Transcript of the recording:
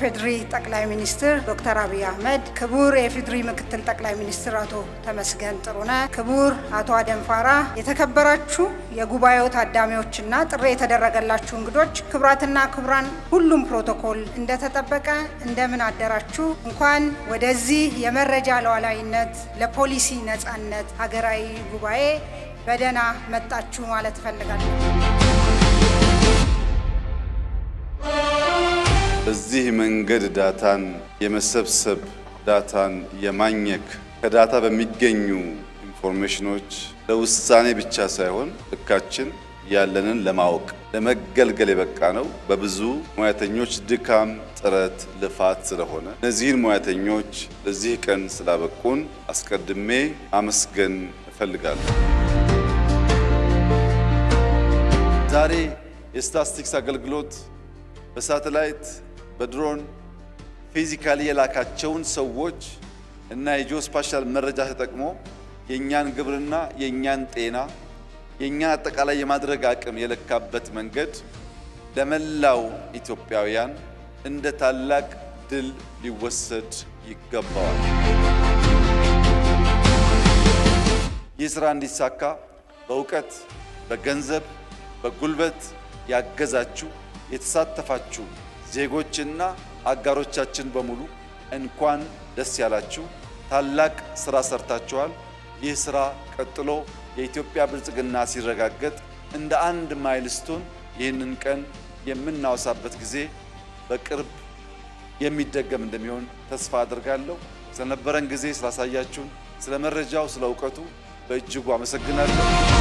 የኢፌዴሪ ጠቅላይ ሚኒስትር ዶክተር አብይ አህመድ፣ ክቡር የኢፌዴሪ ምክትል ጠቅላይ ሚኒስትር አቶ ተመስገን ጥሩነህ፣ ክቡር አቶ አደም ፋራህ፣ የተከበራችሁ የጉባኤው ታዳሚዎችና ጥሪ የተደረገላችሁ እንግዶች፣ ክቡራትና ክቡራን፣ ሁሉም ፕሮቶኮል እንደተጠበቀ እንደምን አደራችሁ። እንኳን ወደዚህ የመረጃ ሉዓላዊነት ለፖሊሲ ነጻነት ሀገራዊ ጉባኤ በደህና መጣችሁ ማለት እፈልጋለሁ። በዚህ መንገድ ዳታን የመሰብሰብ ዳታን የማግኘት ከዳታ በሚገኙ ኢንፎርሜሽኖች ለውሳኔ ብቻ ሳይሆን ልካችን ያለንን ለማወቅ ለመገልገል የበቃ ነው በብዙ ሙያተኞች ድካም፣ ጥረት፣ ልፋት ስለሆነ እነዚህን ሙያተኞች ለዚህ ቀን ስላበቁን አስቀድሜ አመስገን እፈልጋለሁ። ዛሬ የስታቲስቲክስ አገልግሎት በሳተላይት በድሮን ፊዚካሊ የላካቸውን ሰዎች እና የጂኦስፓሻል መረጃ ተጠቅሞ የኛን ግብርና፣ የኛን ጤና፣ የኛን አጠቃላይ የማድረግ አቅም የለካበት መንገድ ለመላው ኢትዮጵያውያን እንደ ታላቅ ድል ሊወሰድ ይገባዋል። ይህ ስራ እንዲሳካ በእውቀት፣ በገንዘብ፣ በጉልበት ያገዛችሁ የተሳተፋችሁ ዜጎችና አጋሮቻችን በሙሉ እንኳን ደስ ያላችሁ። ታላቅ ስራ ሰርታችኋል። ይህ ስራ ቀጥሎ የኢትዮጵያ ብልጽግና ሲረጋገጥ እንደ አንድ ማይልስቶን ይህንን ቀን የምናወሳበት ጊዜ በቅርብ የሚደገም እንደሚሆን ተስፋ አድርጋለሁ። ስለነበረን ጊዜ፣ ስላሳያችሁን፣ ስለ መረጃው፣ ስለ እውቀቱ በእጅጉ አመሰግናለሁ።